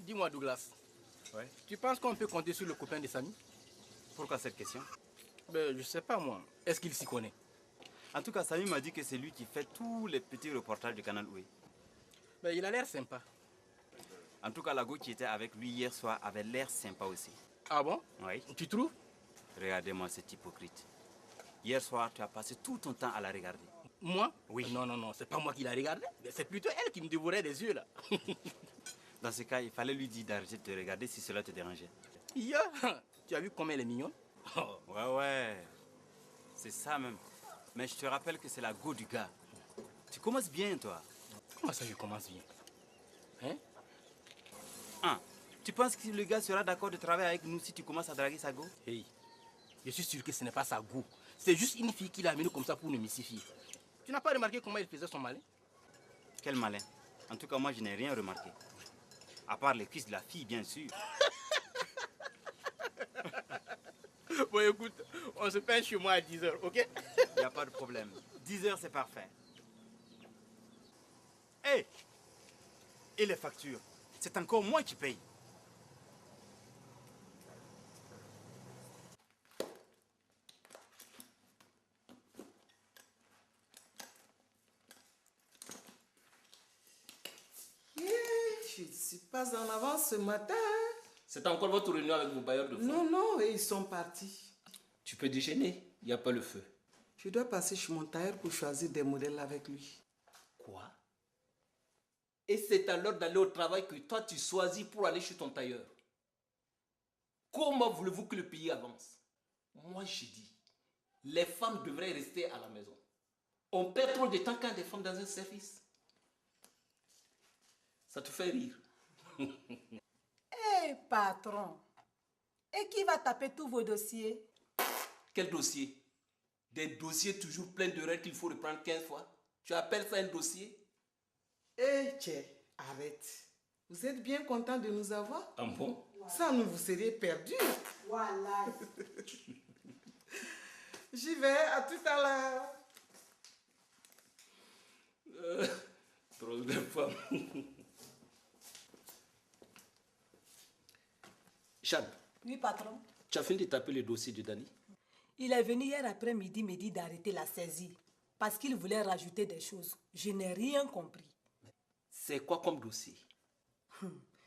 Dis-moi, Douglas. Ouais. Tu penses qu'on peut compter sur le copain de Samy? Pourquoi cette question? Ben, je sais pas moi. Est-ce qu'il s'y connaît? En tout cas, Samy m'a dit que c'est lui qui fait tous les petits reportages du canal Oué. Ben, il a l'air sympa. En tout cas, la go qui était avec lui hier soir avait l'air sympa aussi. Ah bon? Oui. Tu trouves? Regardez-moi cet hypocrite. Hier soir, tu as passé tout ton temps à la regarder. Moi? Oui. Non, non, non, c'est pas moi qui la regardé. C'est plutôt elle qui me dévorait des yeux là. Dans ce cas, il fallait lui dire d'arrêter de te regarder si cela te dérangeait. Ya, tu as vu comme elle est mignonne? Ouais. C'est ça même. Mais je te rappelle que c'est la go du gars. Tu commences bien, toi. Comment ça, je commence bien? Hein? Ah, tu penses que le gars sera d'accord de travailler avec nous si tu commences à draguer sa go? Hey, je suis sûr que ce n'est pas sa go. C'est juste une fille qu'il a amenée comme ça pour nous mystifier. Tu n'as pas remarqué comment il faisait son malin? Quel malin. En tout cas, moi, je n'ai rien remarqué. À part les cuisses de la fille, bien sûr. Bon, écoute, on se peint chez moi à 10 h, ok? Il n'y a pas de problème. 10 h, c'est parfait. Hé! Et les factures? C'est encore moi qui paye. Je ne suis pas en avance ce matin. C'est encore votre réunion avec vos bailleurs de fonds? Non, non, ils sont partis. Tu peux déjeuner, il n'y a pas le feu. Je dois passer chez mon tailleur pour choisir des modèles avec lui. Quoi? Et c'est à l'heure d'aller au travail que toi tu choisis pour aller chez ton tailleur. Comment voulez-vous que le pays avance? Moi je dis, les femmes devraient rester à la maison. On perd trop de temps quand des femmes dans un service. Ça te fait rire? Hé, patron, et qui va taper tous vos dossiers? Quel dossier? Des dossiers toujours pleins de règles qu'il faut reprendre 15 fois. Tu appelles ça un dossier? Tiens, arrête. Vous êtes bien content de nous avoir? Ah bon? Ça, nous vous seriez perdus. Voilà. J'y vais, à tout à l'heure. Trop de femmes. Chad, Oui, patron. tu as fini de taper le dossier de Dani? Il est venu hier après-midi me dire d'arrêter la saisie parce qu'il voulait rajouter des choses. Je n'ai rien compris. C'est quoi comme dossier?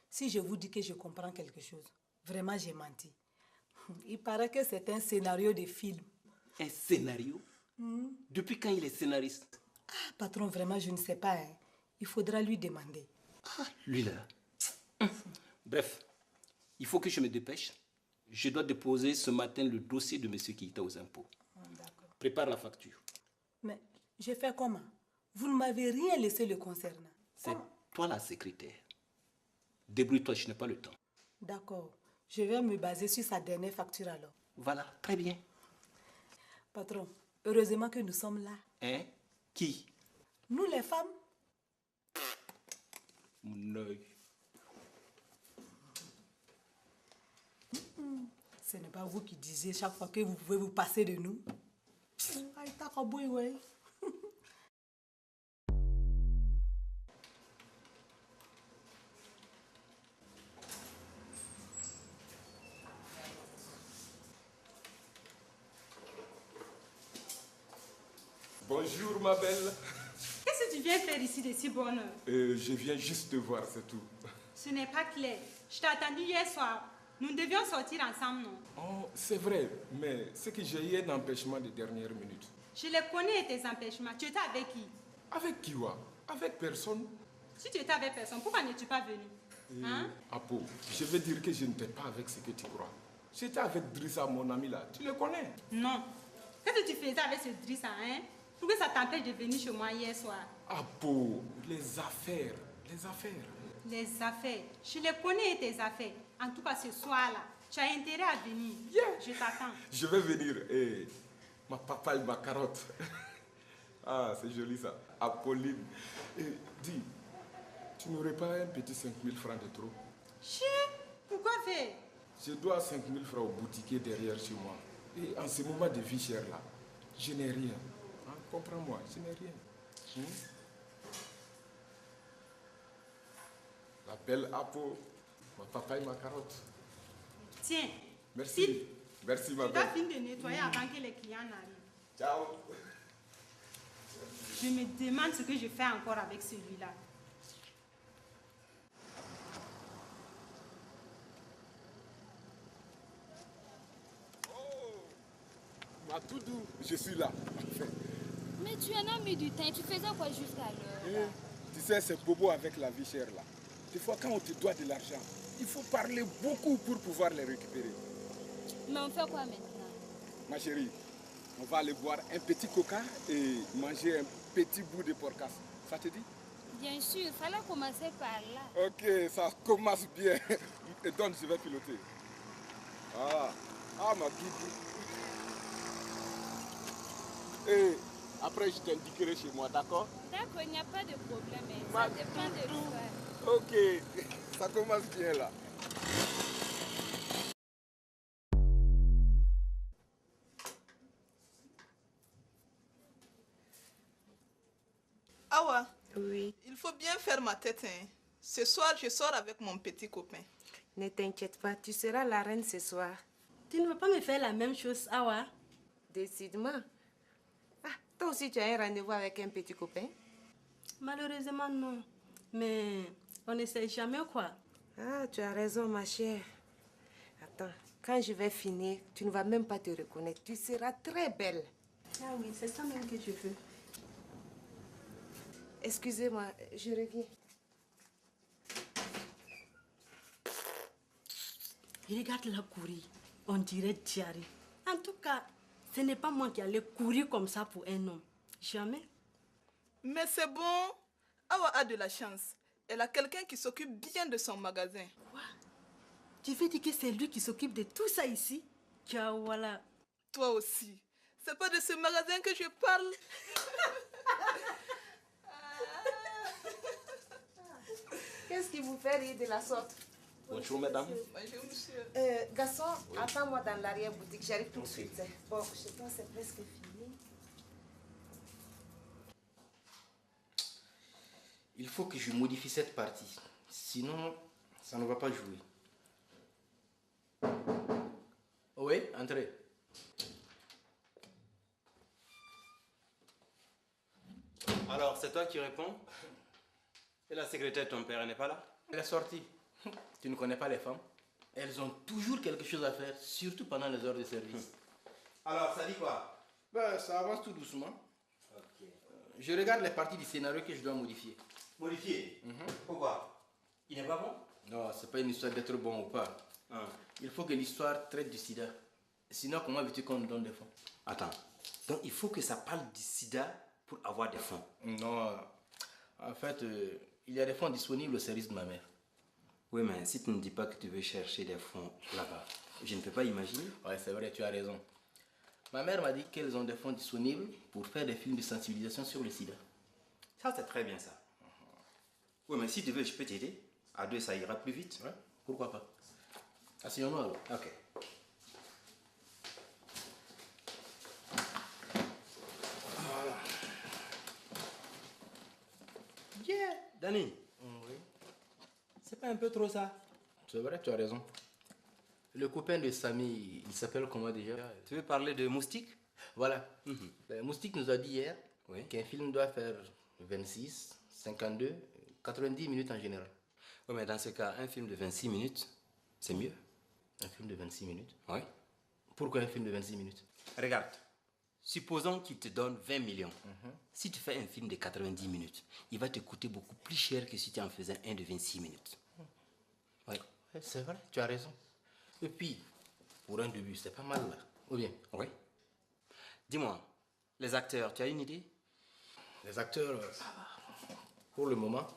Si je vous dis que je comprends quelque chose, vraiment j'ai menti. Il paraît que c'est un scénario de film. Un scénario? Depuis quand il est scénariste? Ah, patron, vraiment, je ne sais pas. Hein. Il faudra lui demander. Ah, lui là. Bref, il faut que je me dépêche. Je dois déposer ce matin le dossier de monsieur qui était aux impôts. D'accord. Prépare la facture. Mais je fais comment? Vous ne m'avez rien laissé le concernant. C'est toi la secrétaire. Débrouille-toi, je n'ai pas le temps. D'accord. Je vais me baser sur sa dernière facture alors. Voilà, très bien. Patron, heureusement que nous sommes là. Hein? Qui? Nous les femmes. Mon œil. Ce n'est pas vous qui disiez chaque fois que vous pouvez vous passer de nous. Aïe, t'as qu'à bouillir, ouais. Bonjour ma belle. Qu'est-ce que tu viens faire ici de si bonne heure? Je viens juste te voir, c'est tout. Ce n'est pas clair. Je t'ai attendu hier soir. Nous devions sortir ensemble, non? Oh, c'est vrai, mais c'est que j'ai eu un empêchement de dernière minute. Je les connais, tes empêchements. Tu étais avec qui? Avec qui, ouais? Avec personne. Si tu étais avec personne, pourquoi n'es-tu pas venu? Hein? Apo, je vais dire que je n'étais pas avec ce que tu crois. J'étais avec Drissa, mon ami là. Tu le connais? Non. Qu'est-ce que tu faisais avec ce Drissa, hein? Pourquoi ça t'empêche de venir chez moi hier soir? Apo, les affaires. Les affaires. Les affaires. Je les connais, tes affaires. En tout cas, ce soir-là, tu as intérêt à venir. Yeah. Je t'attends. Je vais venir. Ma papaye, ma carotte. Ah, c'est joli ça. Apolline. Dis, tu n'aurais pas un petit 5 000 francs de trop? Chut! Pourquoi faire? Je dois 5 000 francs au boutiquier derrière chez moi. Et en ce moment de vie chère là, je n'ai rien. Hein? Comprends-moi, je n'ai rien. La belle Apo. Ma papaye, ma carotte. Tiens, Merci. Merci, ma tu dois belle. finir de nettoyer avant que les clients n'arrivent. Ciao. Je me demande ce que je fais encore avec celui-là. Ma Toudou, je suis là. Mais tu en as mis du temps. Tu faisais quoi jusqu'à l'heure? Tu sais, c'est bobo avec la vie chère là. Des fois, quand on te doit de l'argent, il faut parler beaucoup pour pouvoir les récupérer. Mais on fait quoi maintenant? Ma chérie, on va aller boire un petit coca et manger un petit bout de porcasse. Ça te dit? Bien sûr, il fallait commencer par là. Ok, ça commence bien. Et donne, je vais piloter. Ah, ma guide. Et après, je t'indiquerai chez moi, d'accord? D'accord, il n'y a pas de problème. Mais ça dépend de toi. Ok, ça commence bien là. Awa, Oui, il faut bien faire ma tête. Hein. Ce soir, je sors avec mon petit copain. ne t'inquiète pas, tu seras la reine ce soir. Tu ne veux pas me faire la même chose, Awa? Décidément. Ah, toi aussi, tu as un rendez-vous avec un petit copain? Malheureusement, non. Mais on ne sait jamais quoi. Ah, tu as raison, ma chère. Attends, quand je vais finir, tu ne vas même pas te reconnaître. Tu seras très belle. Ah oui, c'est ça même que je veux. Excusez-moi, je reviens. Regarde-la courir. On dirait Diary. En tout cas, ce n'est pas moi qui allais courir comme ça pour un homme. Jamais. Mais c'est bon. Awa a de la chance. Elle a quelqu'un qui s'occupe bien de son magasin. Quoi? Tu veux dire que c'est lui qui s'occupe de tout ça ici? Ciao, voilà. Toi aussi. C'est pas de ce magasin que je parle. Qu'est-ce qui vous fait rire de la sorte? Bonjour, mesdames. Bonjour, monsieur. Garçon, attends-moi dans l'arrière-boutique. J'arrive tout de suite. Bon, chez toi, c'est presque fini. Il faut que je modifie cette partie. Sinon, ça ne va pas jouer. Oui, entrez. Alors, c'est toi qui réponds? Et la secrétaire de ton père, elle n'est pas là? Elle est sortie. Tu ne connais pas les femmes? Elles ont toujours quelque chose à faire, surtout pendant les heures de service. Alors, ça dit quoi? Ben, ça avance tout doucement. Je regarde les parties du scénario que je dois modifier. Modifié? Pourquoi? Il n'est pas bon? Non, c'est pas une histoire d'être bon ou pas. Il faut que l'histoire traite du sida. Sinon, comment veux-tu qu'on nous donne des fonds? Attends, donc il faut que ça parle du sida pour avoir des fonds? Non, en fait, il y a des fonds disponibles au service de ma mère. Oui, mais si tu ne dis pas que tu veux chercher des fonds là-bas, je ne peux pas imaginer. Ouais, c'est vrai, tu as raison. Ma mère m'a dit qu'elles ont des fonds disponibles pour faire des films de sensibilisation sur le sida. Ça, c'est très bien ça. Oui, mais si tu veux, je peux t'aider. À deux, ça ira plus vite. Ouais, pourquoi pas? Asseyons-nous alors. Ok. Yeah, Danny. Oui. C'est pas un peu trop ça? C'est vrai, tu as raison. Le copain de Samy, il s'appelle comment déjà? Tu veux parler de Moustique? Voilà. Le Moustique nous a dit hier Oui. qu'un film doit faire 26, 52, 90 minutes en général. Oui, mais dans ce cas, un film de 26 minutes, c'est mieux. Un film de 26 minutes? Oui. Pourquoi un film de 26 minutes? Regarde, supposons qu'il te donne 20 millions. Si tu fais un film de 90 minutes, il va te coûter beaucoup plus cher que si tu en faisais un de 26 minutes. Oui. Ouais, c'est vrai, tu as raison. Et puis, pour un début, c'est pas mal là. Ou bien? Oui. Dis-moi, les acteurs, tu as une idée? Les acteurs, pour le moment,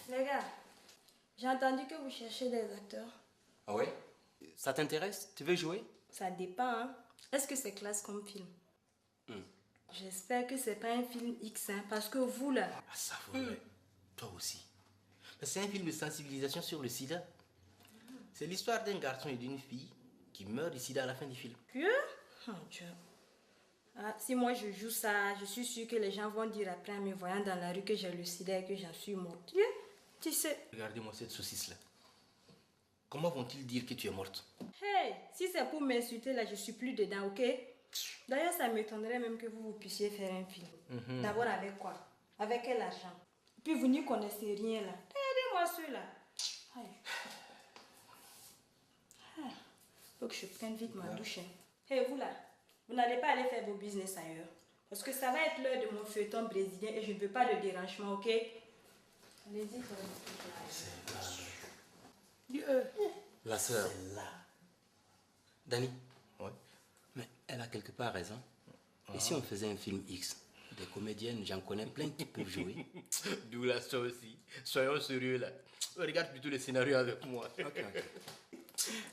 Les gars, j'ai entendu que vous cherchez des acteurs. Ah ouais? Ça t'intéresse? Tu veux jouer? Ça dépend, hein. Est-ce que c'est classe comme film? J'espère que c'est pas un film X, hein, parce que vous là... ah, ça faudrait. Toi aussi. Mais c'est un film de sensibilisation sur le sida. C'est l'histoire d'un garçon et d'une fille qui meurent du sida à la fin du film. Que? Oh Dieu. Ah, si moi je joue ça, je suis sûre que les gens vont dire après en me voyant dans la rue que j'ai le sida et que j'en suis morte. Dieu. Tu sais... Regardez-moi cette saucisse-là. Comment vont-ils dire que tu es morte? Hey, si c'est pour m'insulter, là, je suis plus dedans, ok? D'ailleurs, ça m'étonnerait même que vous puissiez faire un film. D'abord avec quoi? Avec quel argent? Puis vous n'y connaissez rien, là. Aidez-moi ceux-là. Faut que je prenne vite ma douche. Hey, vous là, vous n'allez pas aller faire vos business ailleurs. Parce que ça va être l'heure de mon feuilleton brésilien et je ne veux pas de dérangement, ok? Allez-y, La sœur. Dani. Ouais. Mais elle a quelque part raison. Et si on faisait un film X? Des comédiennes, j'en connais plein qui peuvent jouer. D'où la ça aussi. Soyons sérieux là. Regarde plutôt le scénario avec moi. Ok.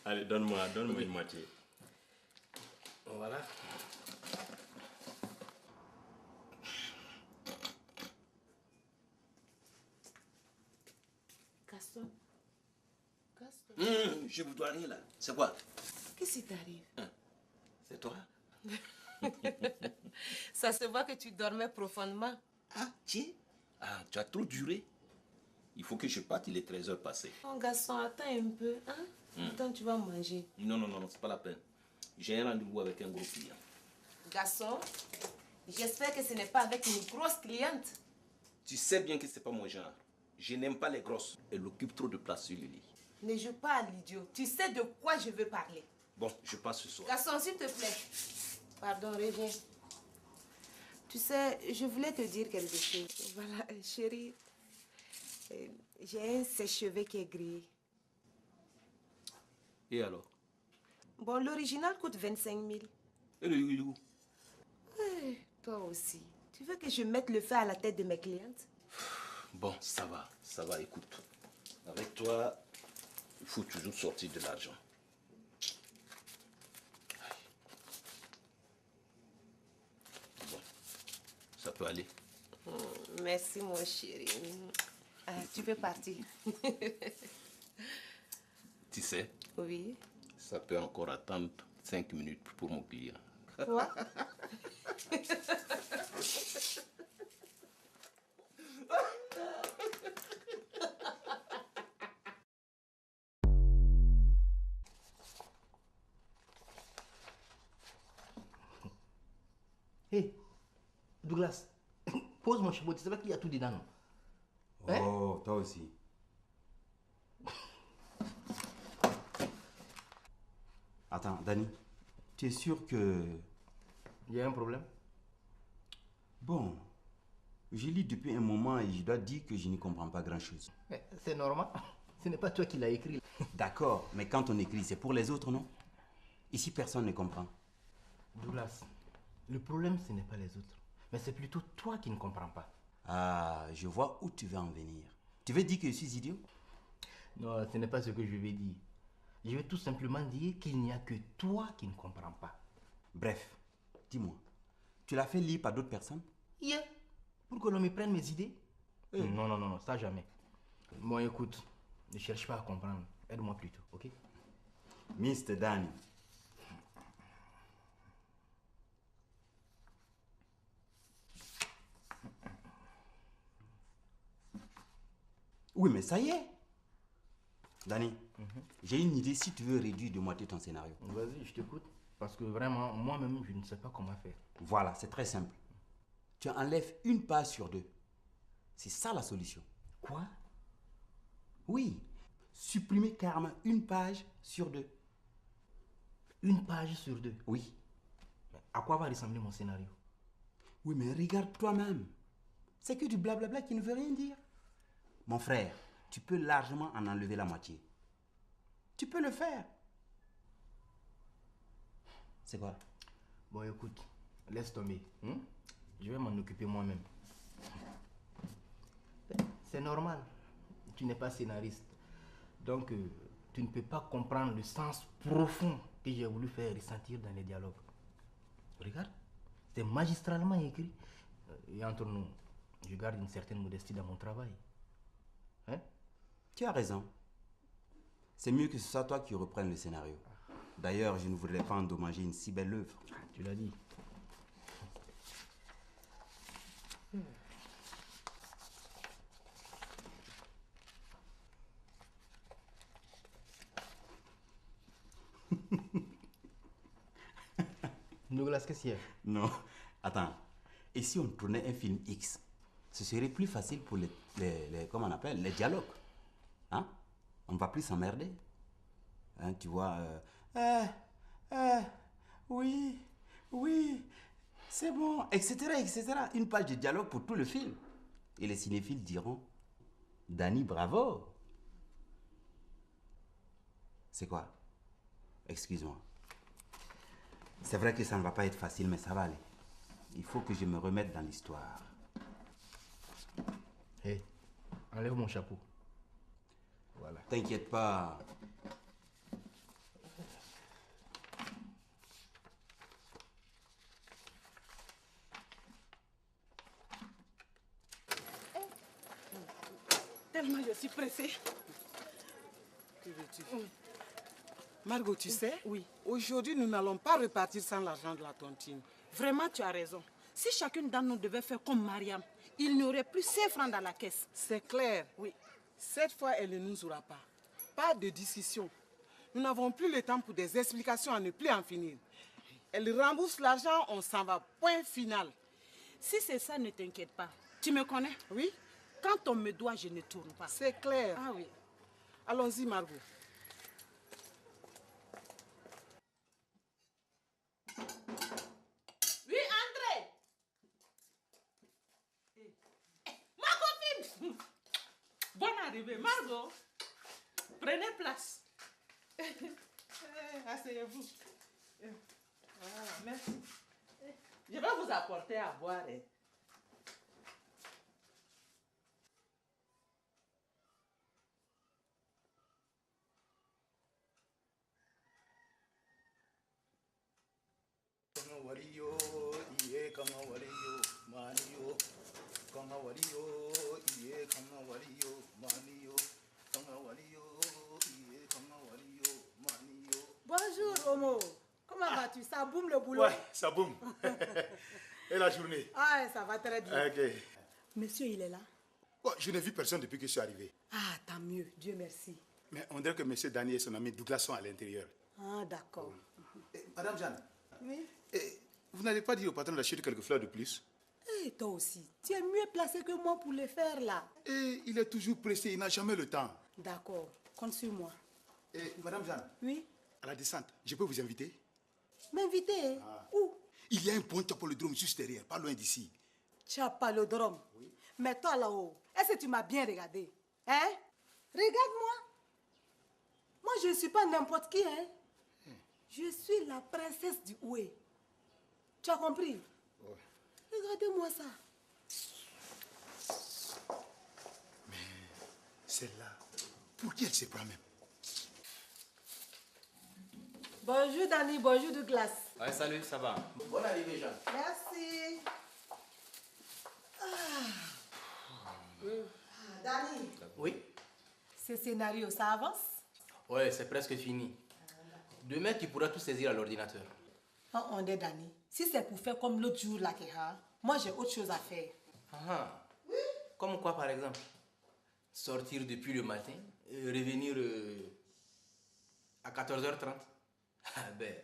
Allez, donne-moi une moitié. Voilà. Gaston. Je vous dois rien là. C'est quoi? Qu'est-ce qui t'arrive? C'est toi? Ça se voit que tu dormais profondément. Ah, tiens. Ah, tu as trop duré. Il faut que je parte, il est 13h passé. Oh, Gaston, attends un peu. Hein? Attends, tu vas manger. Non, c'est pas la peine. J'ai un rendez-vous avec un gros client. Gaston, j'espère que ce n'est pas avec une grosse cliente. Tu sais bien que c'est pas mon genre. Je n'aime pas les grosses. Elle occupe trop de place sur le lit. Ne joue pas à l'idiot. Tu sais de quoi je veux parler. Bon, je passe ce soir. Gaston, s'il te plaît. Pardon, reviens. Tu sais, je voulais te dire quelque chose. Voilà, chérie. J'ai un sèche-cheveux qui est grillé. Et alors? Bon, l'original coûte 25 000. Et le youyou? Toi aussi. Tu veux que je mette le feu à la tête de mes clientes? Bon, ça va, écoute. Avec toi, il faut toujours sortir de l'argent. Bon, ça peut aller. Merci, mon chéri. Ah, tu peux partir. Tu sais, Oui. ça peut encore attendre 5 minutes pour mon client. Quoi? Hé, Douglas, pose mon chapeau, tu sais pas qu'il y a tout dedans, non? Oh, toi aussi. Attends, Dani, tu es sûr que... Il y a un problème? Bon, je lis depuis un moment et je dois dire que je n'y comprends pas grand-chose. C'est normal. Ce n'est pas toi qui l'as écrit. D'accord, mais quand on écrit, c'est pour les autres, non? Ici, personne ne comprend. Douglas, le problème, ce n'est pas les autres. Mais c'est plutôt toi qui ne comprends pas. Ah, je vois où tu veux en venir. Tu veux dire que je suis idiot? Non, ce n'est pas ce que je vais dire. Je vais tout simplement dire qu'il n'y a que toi qui ne comprends pas. Bref, dis-moi, tu l'as fait lire par d'autres personnes? Yeah. Pour que l'on me prenne mes idées? Non, ça jamais. Bon, écoute, ne cherche pas à comprendre. Aide-moi plutôt, ok? Mr. Danny. Oui, mais ça y est. Danny, j'ai une idée si tu veux réduire de moitié ton scénario. Vas-y, je t'écoute. Parce que vraiment, moi-même, je ne sais pas comment faire. Voilà, c'est très simple. Tu enlèves une page sur 2. C'est ça la solution. Quoi? Oui. Supprimer carrément une page sur 2. Une page sur 2? Oui. Mais à quoi va ressembler mon scénario? Oui, mais regarde toi-même. C'est que du blablabla qui ne veut rien dire. Mon frère, tu peux largement en enlever la moitié. Tu peux le faire. C'est quoi? Bon, écoute, laisse tomber. Je vais m'en occuper moi-même. C'est normal. Tu n'es pas scénariste. Donc, tu ne peux pas comprendre le sens profond que j'ai voulu faire ressentir dans les dialogues. Regarde, c'est magistralement écrit. Et entre nous, je garde une certaine modestie dans mon travail. Hein? Tu as raison. C'est mieux que ce soit toi qui reprennes le scénario. D'ailleurs, je ne voudrais pas endommager une si belle œuvre. Tu l'as dit. Douglas, qu'est-ce qu'il y a? Non, attends. Et si on tournait un film X, ce serait plus facile pour comment on appelle, les dialogues. Hein? On ne va plus s'emmerder. Hein, tu vois, oui, oui, c'est bon, etc., etc. Une page de dialogue pour tout le film. Et les cinéphiles diront, Danny, bravo. C'est quoi? Excuse-moi. C'est vrai que ça ne va pas être facile, mais ça va aller. Il faut que je me remette dans l'histoire. Hé, enlève mon chapeau. Voilà. T'inquiète pas. Tellement je suis pressée. Que veux-tu? Margot, tu sais, oui. Aujourd'hui, nous n'allons pas repartir sans l'argent de la tontine. Vraiment, tu as raison. Si chacune d'entre nous devait faire comme Mariam, il n'y aurait plus 5 francs dans la caisse. C'est clair. Oui. Cette fois, elle ne nous aura pas. Pas de discussion. Nous n'avons plus le temps pour des explications à ne plus en finir. Elle rembourse l'argent, on s'en va. Point final. Si c'est ça, ne t'inquiète pas. Tu me connais? Oui. Quand on me doit, je ne tourne pas. C'est clair. Ah oui. Allons-y, Margot. Oui, André. Ma copine. Bonne arrivée, Margot. Prenez place. Asseyez-vous. Voilà, merci. Je vais vous apporter à boire. Bonjour, Homo. Comment vas-tu? Ça boum le boulot? Ouais, ça boum. Et la journée? Ah, ça va très bien. Ok. Monsieur, il est là? Bon, je n'ai vu personne depuis que je suis arrivé. Ah, tant mieux. Dieu merci. Mais on dirait que monsieur Danny et son ami Douglas sont à l'intérieur. Ah, d'accord. Madame Jeanne, Oui? vous n'allez pas dire au patron d'acheter quelques fleurs de plus? Et toi aussi, tu es mieux placé que moi pour le faire là. Et il est toujours pressé, il n'a jamais le temps. D'accord, compte sur moi. Et Madame Jeanne? Oui? À la descente, je peux vous inviter? M'inviter? Où? Il y a un point Chapolodrome juste derrière, pas loin d'ici. Chapalodrome? Oui. Mais toi là-haut, est-ce que tu m'as bien regardé? Hein? Regarde-moi. Moi, je ne suis pas n'importe qui, hein? Je suis la princesse du Oué. Tu as compris? Ouais. Regardez-moi ça. Mais celle-là, pour qui elle se prend même? Bonjour Danny, bonjour Douglas. Ouais, salut, ça va? Bonne arrivée, Jean. Merci. Danny. Oui? Ce scénario, ça avance? Ouais, c'est presque fini. Demain, tu pourras tout saisir à l'ordinateur. Ah, on est Danny. Si c'est pour faire comme l'autre jour là, moi j'ai autre chose à faire. Ah, oui? Comme quoi, par exemple? Sortir depuis le matin, revenir à 14h30. Ah ben,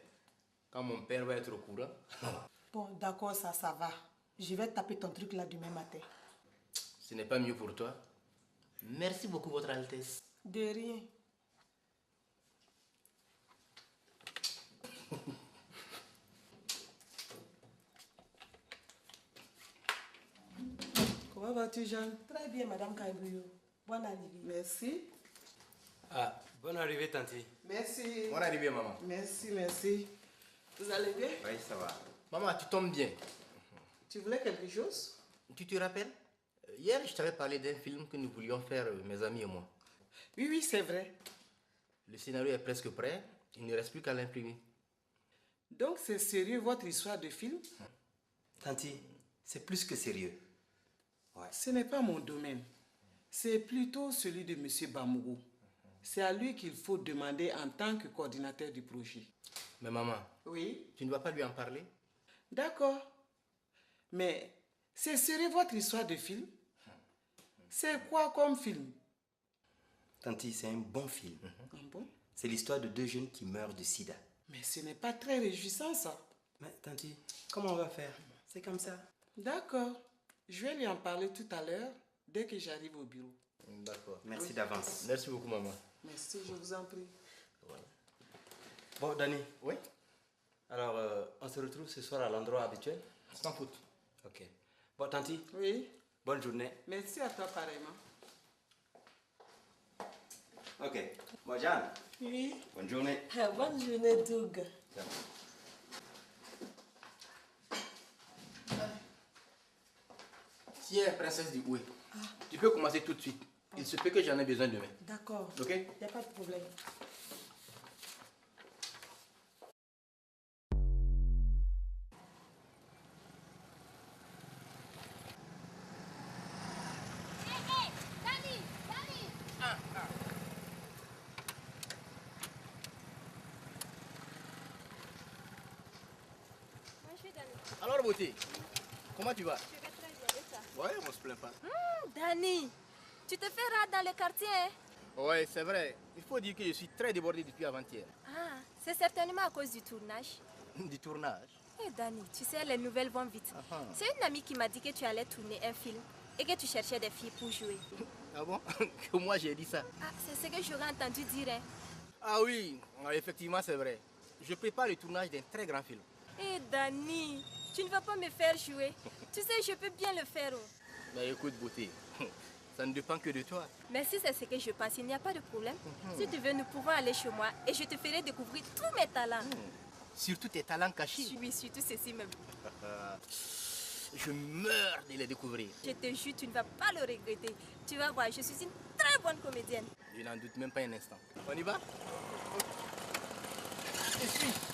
quand mon père va être au courant. Bon, d'accord, ça va. Je vais taper ton truc là demain matin. Ce n'est pas mieux pour toi. Merci beaucoup, Votre Altesse. De rien. Comment vas-tu, Jeanne? Très bien, Madame Kaibouyo. Bonne arrivée. Merci. Ah, bonne arrivée, tanti. Merci. Bonne arrivée, maman. Merci, merci. Vous allez bien? Oui, ça va. Maman, tu tombes bien. Tu voulais quelque chose? Tu te rappelles? Hier, je t'avais parlé d'un film que nous voulions faire, mes amis et moi. Oui, oui, c'est vrai. Le scénario est presque prêt. Il ne reste plus qu'à l'imprimer. Donc, c'est sérieux votre histoire de film? Tanti, c'est plus que sérieux. Ouais. Ce n'est pas mon domaine. C'est plutôt celui de M. Bamougou. C'est à lui qu'il faut demander en tant que coordinateur du projet. Mais maman, oui? Tu ne vas pas lui en parler? D'accord. Mais c'est sérieux votre histoire de film? C'est quoi comme film? Tanti, c'est un bon film. Bon? C'est l'histoire de 2 jeunes qui meurent de sida. Mais ce n'est pas très réjouissant, ça. Mais tanti, comment on va faire? C'est comme ça. D'accord. Je vais lui en parler tout à l'heure, dès que j'arrive au bureau. D'accord. Merci Oui. d'avance. Merci beaucoup, maman. Merci, je vous en prie. Bon, Dani. Oui? Alors, on se retrouve ce soir à l'endroit habituel? Sans faute. Ok. Bon, tanti. Oui? Bonne journée. Merci à toi pareillement. Ok. Bon, Jeanne. Oui. Bonne journée. Bonne journée, Doug. Tiens, princesse du Houé. Tu peux commencer tout de suite. Il se peut que j'en ai besoin demain. D'accord. Ok? Il n'y a pas de problème. Alors, beauté, comment tu vas? Je vais très bien, et toi? Ouais, on se plaint pas. Dani, tu te fais rare dans le quartier, hein? Ouais, c'est vrai. Il faut dire que je suis très débordé depuis avant-hier. Ah, c'est certainement à cause du tournage. Du tournage? Eh Dani, tu sais, les nouvelles vont vite. C'est une amie qui m'a dit que tu allais tourner un film et que tu cherchais des filles pour jouer. Ah bon? Que moi j'ai dit ça? Ah, c'est ce que j'aurais entendu dire, hein? Ah oui, effectivement c'est vrai. Je prépare le tournage d'un très grand film. Eh Dani, tu ne vas pas me faire jouer. Tu sais, je peux bien le faire. Oh. Bah écoute, beauté, ça ne dépend que de toi. Mais si c'est ce que je pense, il n'y a pas de problème. Si tu veux, nous pouvons aller chez moi et je te ferai découvrir tous mes talents. Surtout tes talents cachés. Oui, surtout ceci même. Je meurs de les découvrir. Je te jure, tu ne vas pas le regretter. Tu vas voir, je suis une très bonne comédienne. Je n'en doute même pas un instant. On y va? Je suis.